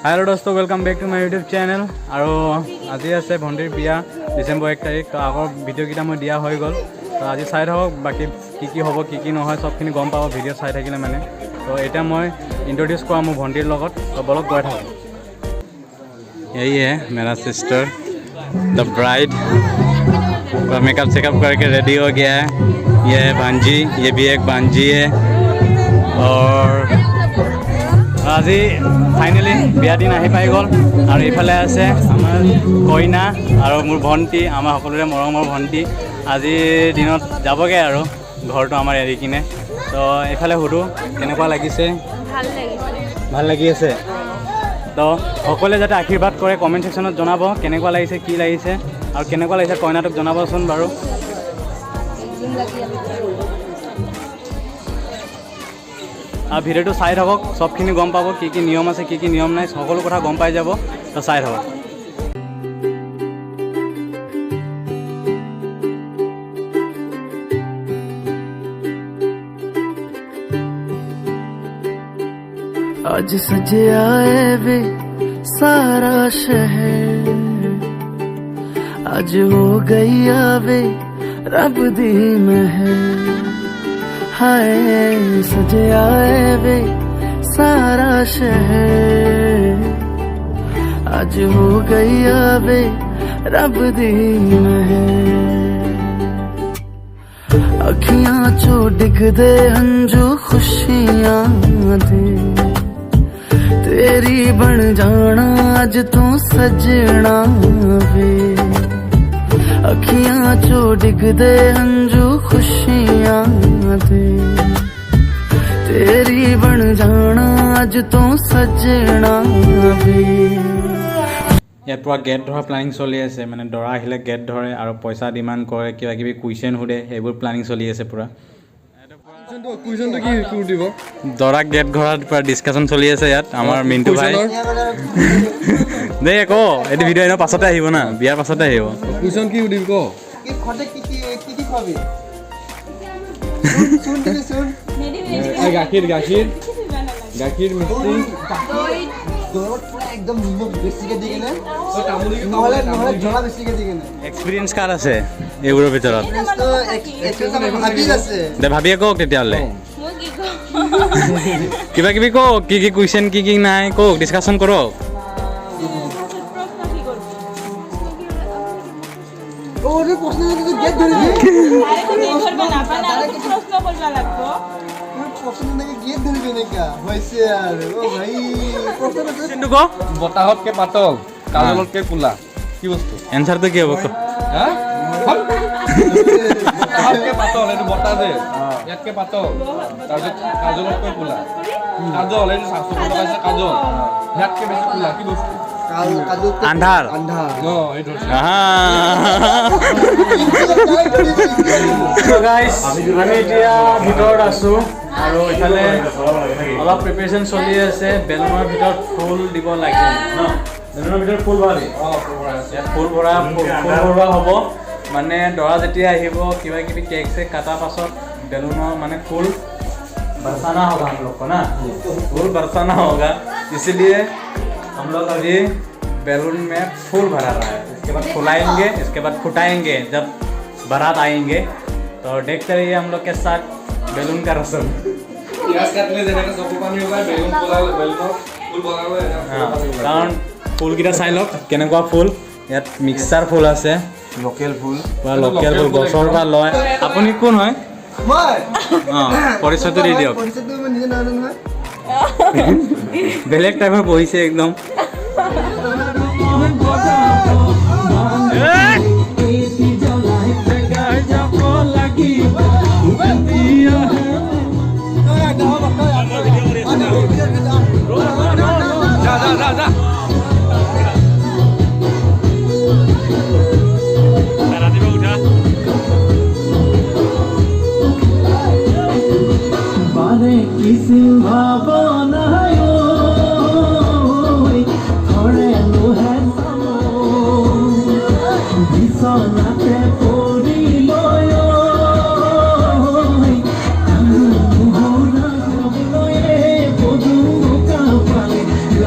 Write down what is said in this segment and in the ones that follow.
Hello दोस्तों welcome back to my YouTube channel और आज आसे भंटीर बिया डिसेम्बर 1 तारिख तो आगर भिडिओ मैं दिया हो गल तो आज चाई थक बाकी की हम की नहय सबखिनि गम पा भिडिओ चाई थकिले माने तो एटा मैं इंट्रोड्यूस करा मोर भंटीर लगत तो बलक गई थाको। यही है मेरा सिस्टर द ब्राइड मेकअप सेकअप करके रेडी हो गया है। ये है भांजी, ये भी एक भांजी है और आज फाइनली बिया दिन आहि पाई गल और इफाले आछे आमार कइना और मोर भंटी आमार सकलोरे मरমৰ भंटी আজি दिनत जाबगे और घरটো आमार एरि किने तो इफाले हुदु केनेকুৱা লাগিছে ভাল লাগি আছে तो সকলে যাতে आशीर्वाद करे कमेन्ट सेक्शনত जनाब केनेকুৱা লাগিছে কি লাগিছে और केनेকুৱা লাগিছে कइनाटक जनाबचोन बारू। और भिडिओ चाई थक सबखिनि गम पा की नियम आछे की नियम ना सकलो कथा गम पाई যাব तो चाई थक। आज सजे आए वे सारा शहर आज हो गई आवे रब दी महर हाय सजे आए वे सारा शहर आज हो गई आवे रब दी महर अखियां चो डिग दे हंजू खुशियां दे तेरी बन जाना अज तू सजना वे अखियां चो डिग दे हंजू खुशियां दे तेरी बन जाना अज तू सजना वे। ইয়াত পুৰা গেট ধৰা প্লানিং চলি আছে মানে দৰা আহিলে গেট ধৰে আৰু পইচা ডিমাণ্ড কৰে কিবা কিবি কুৱেশ্যন সুধে সেইবোৰ প্লানিং চলি আছে পুৰা। দৰা গেট ঘৰত পুৰা ডিছকাশ্যন চলি আছে ইয়াত আমাৰ মিণ্টু ভাই দে ক এইটো ভিডিঅ' এনেও পাছতে আহিব না বিয়াৰ পাছতে আহিব। কুৱেশ্যন কি সুধিবি ক গাখীৰ গাখীৰ গাখীৰ মিষ্টি एकदम बेसिके दी केने নহলে নহলে জলা বেছিকে দি কেনে এক্সপেৰিয়েন্স কাৰ আছে এইবোৰৰ ভিতৰত তো ভাবি আছে দে ভাবিয়ে কওক তেতিয়াহ'লে কিবা কিবি কওক কি কি কুৱেশ্যন কি নাই কওক ডিছকাশ্যন কৰক। ওরে প্রশ্ন যদি গেট ধরে দি ডাইরেক্ট প্রশ্ন করবা লাগবো প্রশ্ন নাকি গেট ধরবে নাকি হইছে আর ও ভাই প্রশ্ন কিন্তু ক বতাহতকে পাতল কাজলতকে কোলা কি বস্তু এনসারটো কি হ'ব ক হা বতাহতকে পাতল এটো বতাহ দে ইয়াতকে পাতল তাৰপিছত কাজলতকৈ কোলা কাজল এই শাস্ত্ৰ লগাইছে কাজল ইয়াতকে বেছি কোলা কি বস্তু কাজু আন্ধাৰ আন্ধাৰ ও এই ধৰছে So guys, আমি এতিয়া ভিতৰত আছো আৰু ইফালে অলপ প্ৰিপাৰেচন চলি আছে বেলুনৰ ভিতৰত ফুল দিব লাগে ন বেলুনৰ ভিতৰত ফুল ভৰাই ফুল ভৰা হ'ব মানে দৰা যেতিয়া আহিব কিবা কিবি কেক চেক কাটা পাছত বেলুনৰ মানে ফুল बरसाना होगा हम लोग को ना फूल बरसाना होगा इसलिए हम लोग अभी बैलून में फूल भरा रहा है इसके बाद फुलाएंगे इसके बाद फुटाएंगे जब बारात आएंगे तो देखते रहिए हम लोग के साथ बैलून का रस्म। कारण फूल किटा चाই লওক কেনেকুৱা ফুল ইয়াত মিক্সাৰ ফুল আছে লোকেল ফুল গছৰ পৰা লয়। আপুনি কোন হয় মই পৰিচয়টো দি দিয়ক পৰিচয়টো মই নিজে নাজানো নহয় বেলেগ টাইপৰ বহিছে একদম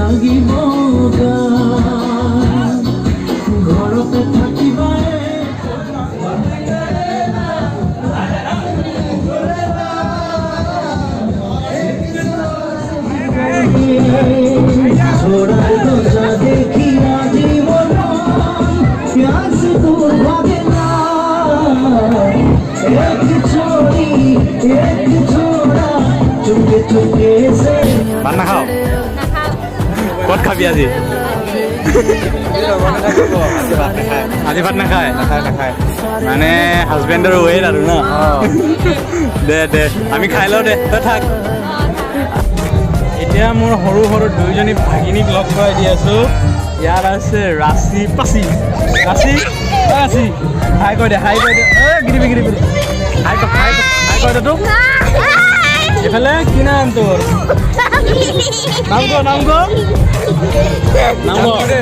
লাগিব ক'ত খাবি আজি আজি ভাত নাখায় মানে হাজবেণ্ডৰ ৱেট আৰু ন দে দে আমি খাই লওঁ দে তই থাক এতিয়া মোৰ সৰু সৰু দুইজনী ভাগিনীক লগ কৰাই দি আছোঁ ইয়াত আছে ৰাচি পাচি ৰাচি ৰাচি হাই কৈ দে গিৰিবি হাই কৈ দে তোক এইফালে কি নাম তোৰ নাম ক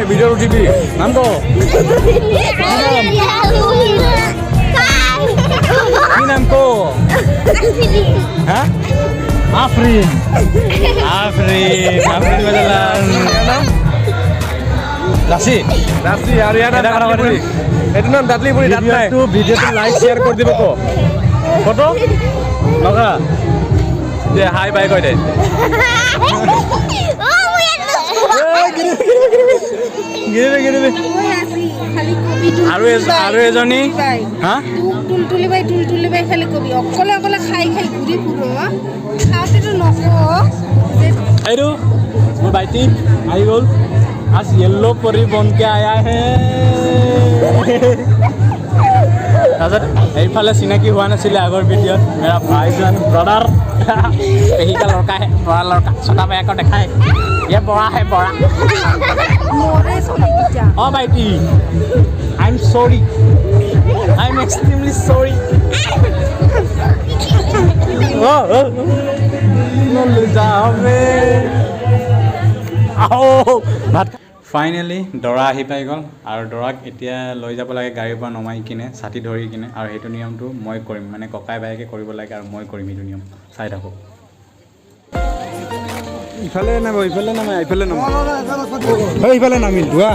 ভিডিঅ' উঠিবি নাম ক কি নাম ক হা আফরিন বাজালাম রাশি আর ইয়ার এটার নাম দাঁতলিপুরি ভিডিওটো লাইক শেয়ার করে দিব ফটো লগা দে হাই বাই কই দে গিরিবি আৰু এজনী হা টুলটুলি বাই খালি কবি অকলে খাই ঘূৰি ফুৰো খাওঁতেতো নকওঁ এইটো মোৰ ভাইটি আহি গ'ল आज येल्लो परी बन के आया है তাৰপিছত এইফালে চিনাকি হোৱা নাছিলে আগৰ ভিডিঅ'ত মেৰা ভাইজন ব্ৰাদাৰ পেহী का लड़का है बड़ा लड़का छोटा भैया को देखा है ये बड़ा है बड़ा oh भाईटी I am sorry I am extremely sorry ভাত ফাইনেলি দৰা আহি পাই গ'ল আৰু দৰাক এতিয়া লৈ যাব লাগে গাড়ীৰ পৰা নমাই কিনে ছাতি ধৰি কিনে আৰু সেইটো নিয়মটো মই কৰিম মানে ককাই বায়েকে কৰিব লাগে আৰু মই কৰিম এইটো নিয়ম চাই থাকোঁ ইফালে নামিল ধোৱা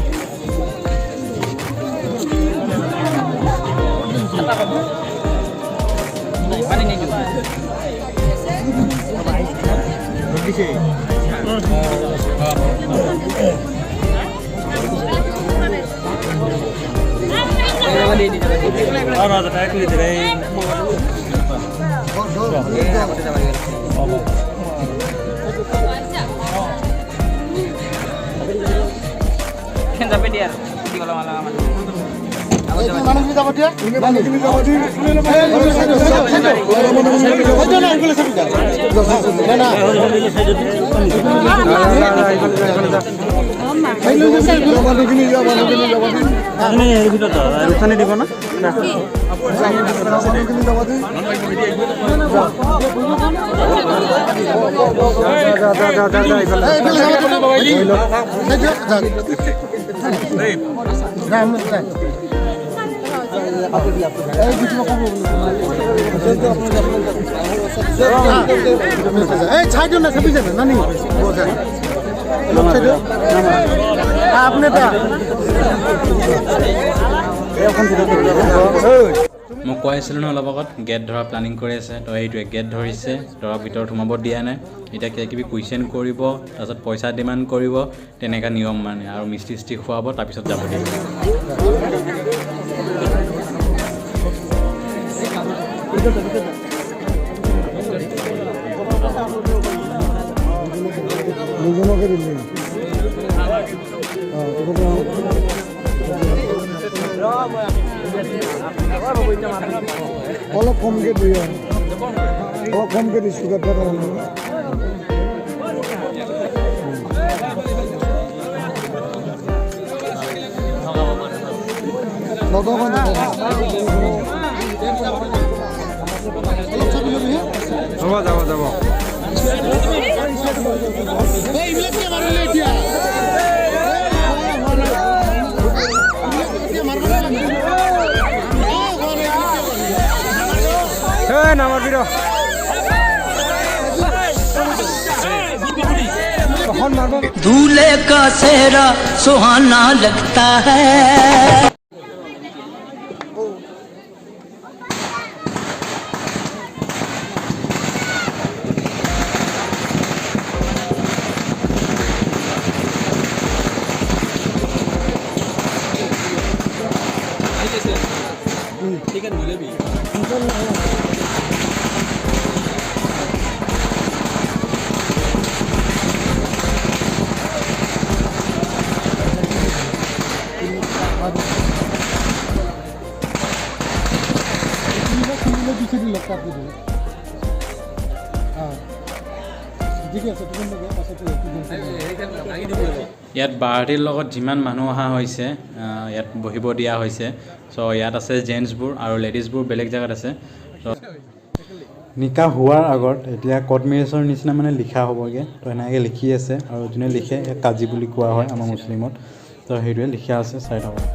দিব না আপনি মই কৈ আছিলোঁ ন অলপ আগত গেট ধৰা প্লানিং কৰি আছে তো এইটোৱে গেট ধৰিছে দৰাক ভিতৰত সোমাব দিয়া নাই এতিয়া কিবা কিবি কুৱেশ্যন কৰিব তাৰপিছত পইচা ডিমাণ্ড কৰিব তেনেকুৱা নিয়ম মানে আৰু মিষ্টি খুৱাব তাৰপিছত যাব দিব অলপ কমকে দিও অলপ কমকে দিছো কথা যাব दूल्हे का सेहरा सुहाना लगता है ইয়াত বাৰতিৰ লগত যিমান মানুহ অহা হৈছে ইয়াত বহিব দিয়া হৈছে চ' ইয়াত আছে জেণ্টছবোৰ আৰু লেডিজবোৰ বেলেগ জেগাত আছে নিকাহ হোৱাৰ আগত এতিয়া কৰ্ট মেৰেজৰ নিচিনা মানে লিখা হ'বগৈ তো এনেকৈ লিখি আছে আৰু যোনে লিখে ইয়াক কাজী বুলি কোৱা হয় আমাৰ মুছলিমত তো সেইটোৱে লিখা আছে চাই থাকক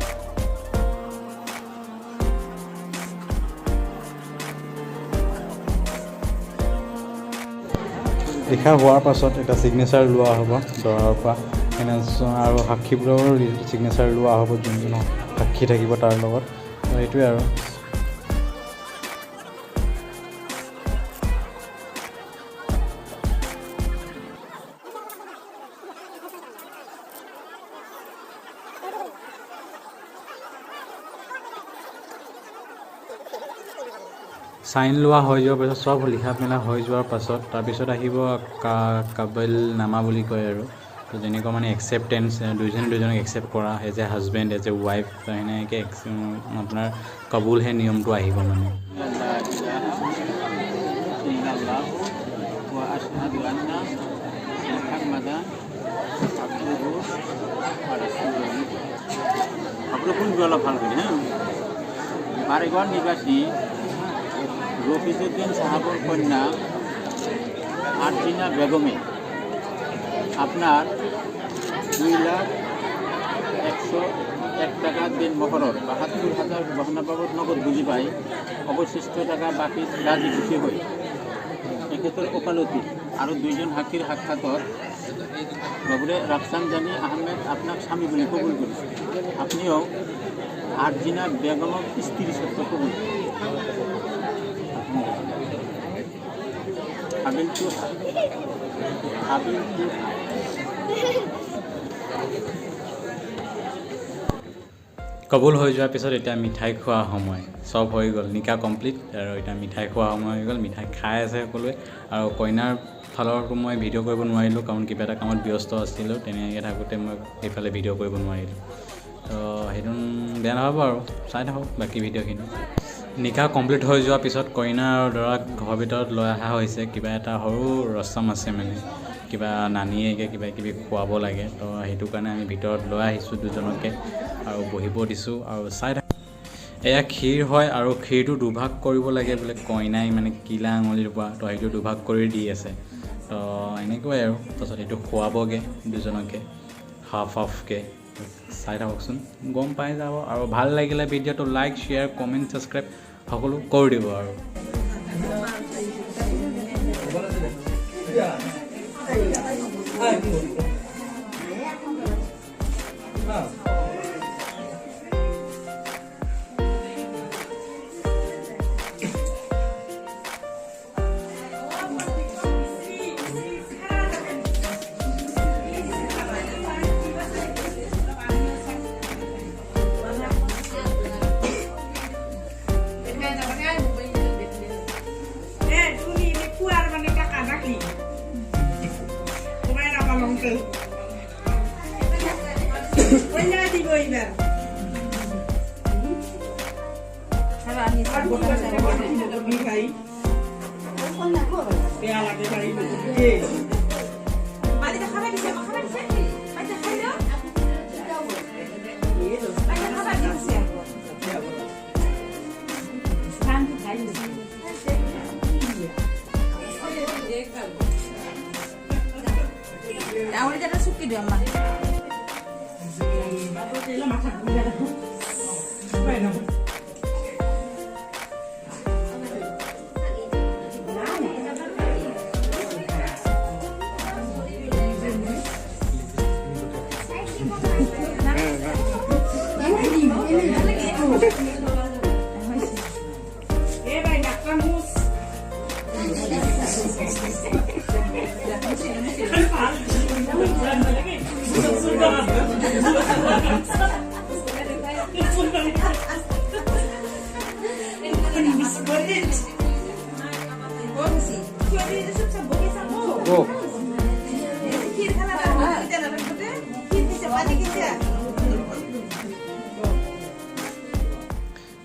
লিখা হোৱাৰ পাছত এটা ছিগনেচাৰ লোৱা হ'ব দৰাৰ পৰা আৰু সাক্ষীবোৰৰ ছিগনেচাৰ লোৱা হ'ব যোনজন সাক্ষী থাকিব তাৰ লগত তো সেইটোৱে আৰু চাইন লোৱা হৈ যোৱাৰ পাছত চব লিখা মেলা হৈ যোৱাৰ পাছত তাৰপিছত আহিব কাবেল নামা বুলি কয় আৰু তো যেনেকুৱা মানে একচেপ্টেঞ্চ দুজনে দুজনক একচেপ্ট কৰা as a husband as a wife তো সেনেকৈ আপোনাৰ কবুলহে নিয়মটো আহিব মানে অলপ ভাল কৰি হা বাৰেগড় নিবাসী রফিজুদ্দিন সাহাবুর কন্যা আরজিনা বেগমে আপনার 2,01,01 টাকা দিন মহরর 72,000 গহনা বাবদ নগদ বুঝি পাই অবশিষ্ট টাকা বাকি রাজি খুশি হই এক্ষেত্রে ওকালতি আর দুইজন সাক্ষীর সাক্ষাতত বাবুরে রাফসান জানি আহমেদ আপনার স্বামী বলে কবুল করেছে আপনিও আরজিনা বেগমক স্ত্রী সত্য কবুল কবুল হৈ যোৱাৰ পিছত এতিয়া মিঠাই খোৱা সময় চব হৈ গ'ল নিকাহ কমপ্লিট আৰু এতিয়া মিঠাই খোৱা সময় হৈ গ'ল মিঠাই খাই আছে সকলোৱে আৰু কইনাৰ ফালৰটো মই ভিডিঅ' কৰিব নোৱাৰিলোঁ কাৰণ কিবা এটা কামত ব্যস্ত আছিলোঁ তেনেকৈ থাকোঁতে মই সেইফালে ভিডিঅ' কৰিব নোৱাৰিলোঁ তো সেইটো বেয়া নহ'ব আৰু চাই থাকক বাকী ভিডিঅ'খিনি নিকাহ কমপ্লিট হৈ যোৱাৰ পিছত কইনা আৰু দৰাক ঘৰৰ ভিতৰত লৈ অহা হৈছে কিবা এটা সৰু ৰচম আছে মানে কিবা নানীয়েকে কিবা কিবি খুৱাব লাগে তো সেইটো কাৰণে আমি ভিতৰত লৈ আহিছোঁ দুজনকে আৰু বহিব দিছোঁ আৰু চাই থাক এয়া ক্ষীৰ হয় আৰু ক্ষীৰটো দুভাগ কৰিব লাগে বোলে কইনাই মানে কিলা আঙুলিৰ পৰা তো সেইটো দুভাগ কৰি দি আছে তো এনেকুৱাই আৰু তাৰপিছত সেইটো খুৱাবগৈ দুজনকে হাফকৈ চাই থাককচোন গম পাই যাব আৰু ভাল লাগিলে ভিডিঅ'টো লাইক শ্বেয়াৰ কমেণ্ট ছাবস্ক্ৰাইব সকলো কৰি দিব আৰু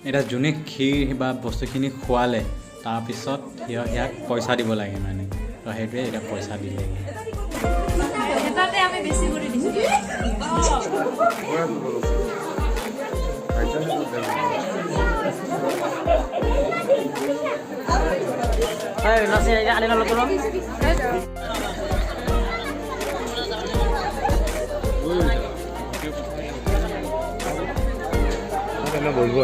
এটা যোনে ক্ষীৰ বা বস্তুখিনি খোৱালে তাৰপিছত ইয়াক পইচা দিব লাগে মানে তো সেইটোৱে এতিয়া পইচা দিলেগৈ এটাতে আমি বেছি কৰি দিছোঁ বলবো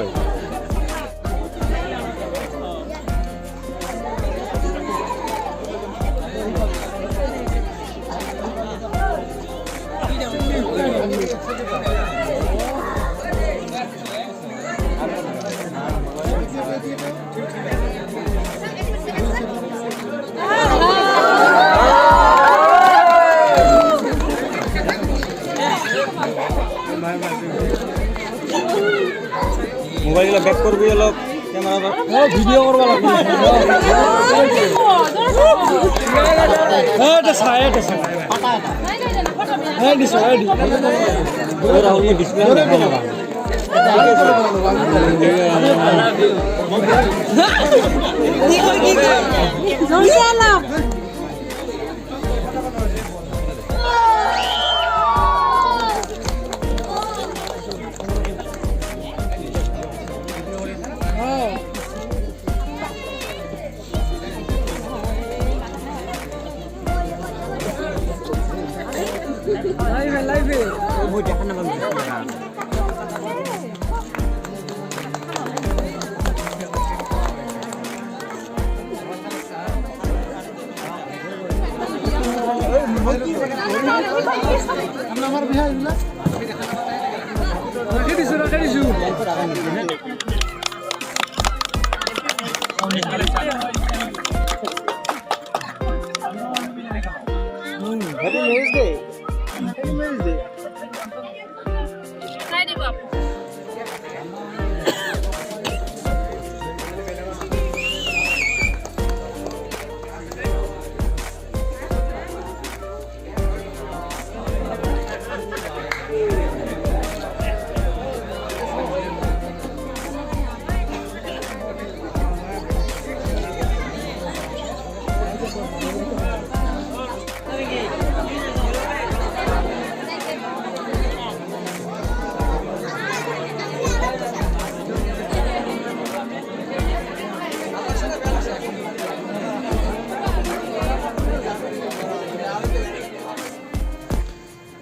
মোবাইলগুলো ব্যাক করবি অলপ ক্যামেরা ভিডিও করবা লাগবে এটা সাইড এটা সাইড হ্যাঁ দিছো আইডি ওরা ওই ডিসপ্লে না আমার বিহার না রাখে দিছু happy marriage day happy marriage day চাই দিব আপু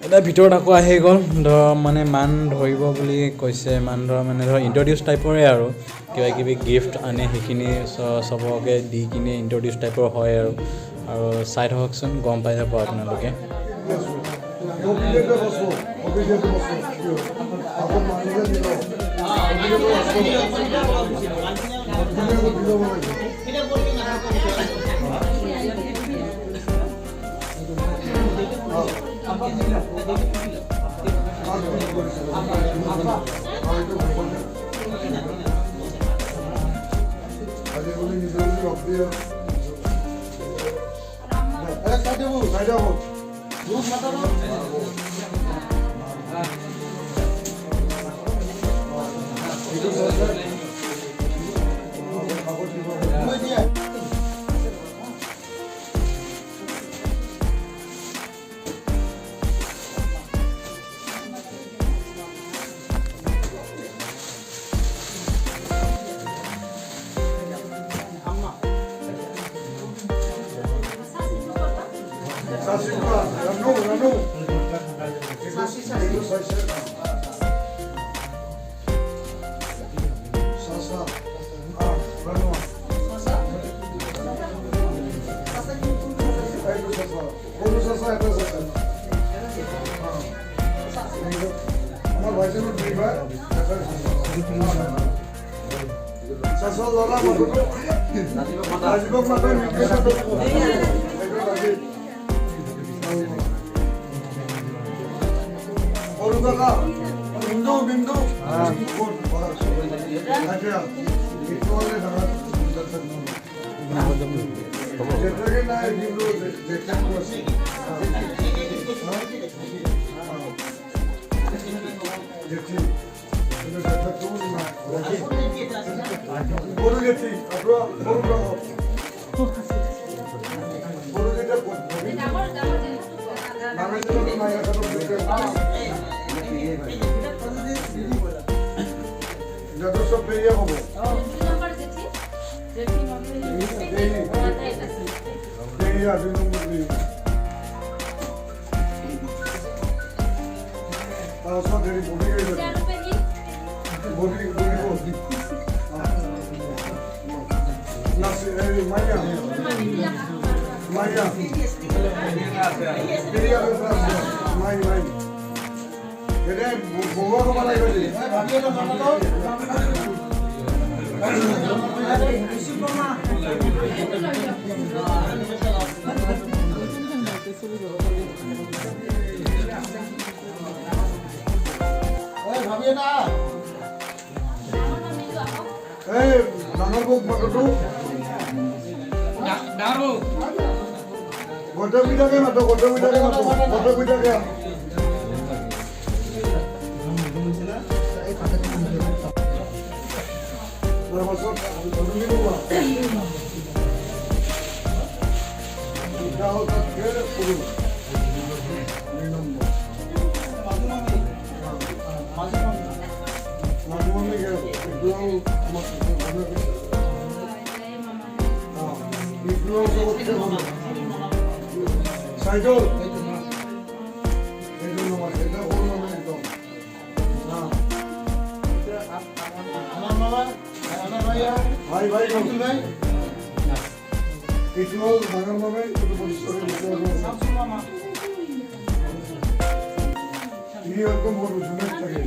এটা ভিতৰত আকৌ আহি গ'ল ধৰ মানে মান ধৰিব বুলি কৈছে মান ধৰ মানে ধৰ ইণ্ট্ৰডিউচ টাইপৰে আৰু কিবা কিবি গিফ্ট আনে সেইখিনি চবকে দি কিনে ইণ্ট্ৰডিউচ টাইপৰ হয় আৰু চাই থাককচোন গম পাই যাব আপোনালোকে গরু যত সব পেয়ে হবো দুই নম্বর দিয়ে তার সব বডি গেছে বডি বডি মাইয়া মাইয়া মাই মাই এটা বউয়া কবা লাগবে ভাবিয়ে তো মানো ভাবিয়ে না এই ডাঙর বুক ফটোটো ডাঙর বউ গোটা পিঠাকে মাতো গোটা পিঠাকে মাতো গোটা পিঠাকে সাইকেল ভাই ভাই কৌশল ভাই একটু বাগান ভাবে একটু পরিষ্কার এরকম বড় জুনের থাকে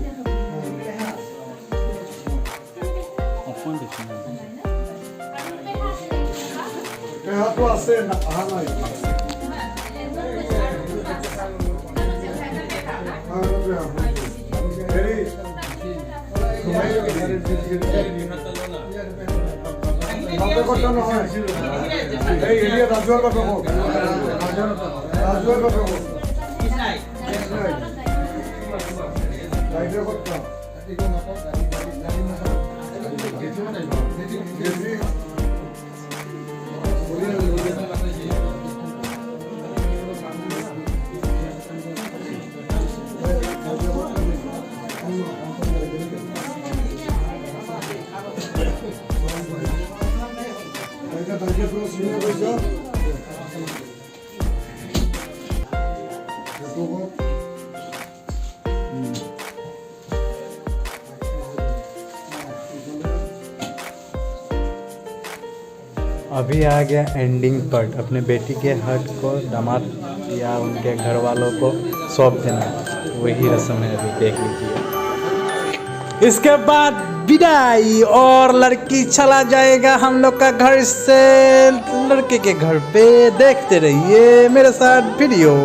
হাতও আছে না আহা নাই কথা নহয় এই এরিয়া রাজুয়ার কথা হোক রাজুয়ার কথা হোক লাইটের কথা अभी आ गया एंडिंग पार्ट अपने बेटी के हक को दामाद या उनके घर वालों को सौंप देना वही रस्म है अभी देख लीजिए इसके बाद विदाई और लड़की चला जाएगा हम लोग का घर से लड़के के घर पे देखते रहिए मेरे साथ वीडियो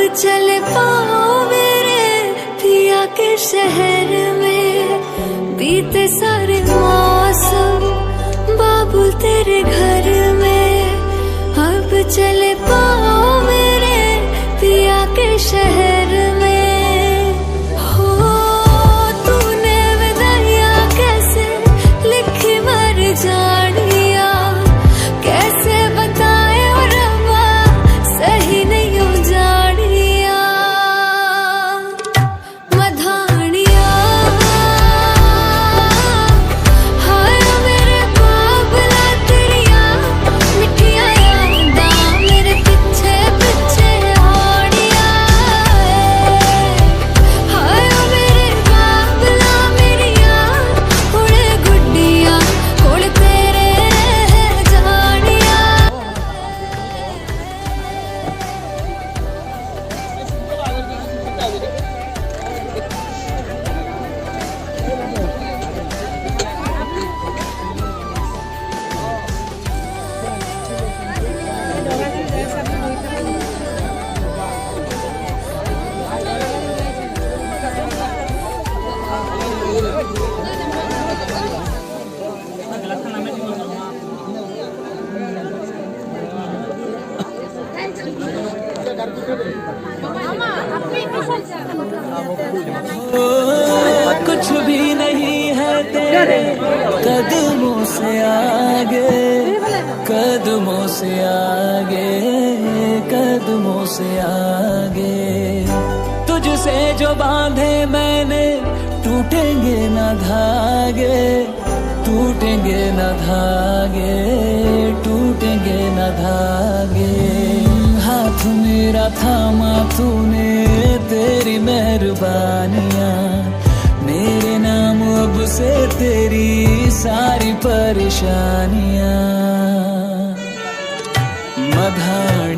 चल पाओ मेरे पिया के शहर में, बीते सारे मौसम बाबुल तेरे घर में। अब चल पाओ मेरे पिया के शहर में। हो तूने विदाइयां कैसे लिखी मर जानिया, कैसे बताए और रब्बा सही नहीं हो जानिया। मधानिया हाय मेरे बाबला तेरिया मिठिया यादा मेरे पीछे पीछे आड़िया। हाय मेरे बाबला मेरिया उड़े गुड्डिया कोल तेरे जानिया। कुछ भी नहीं है तेरे कदमों से आगे, कदमों से आगे, कदमों से आगे। तुझसे जो बांधे मैंने टूटेंगे न धागे, टूटेंगे न धागे, टूटेंगे न धागे। हाथ मेरा थामा तूने तेरी मेहरबानियाँ, मेरे नाम अब से तेरी सारी परेशानियाँ। मधार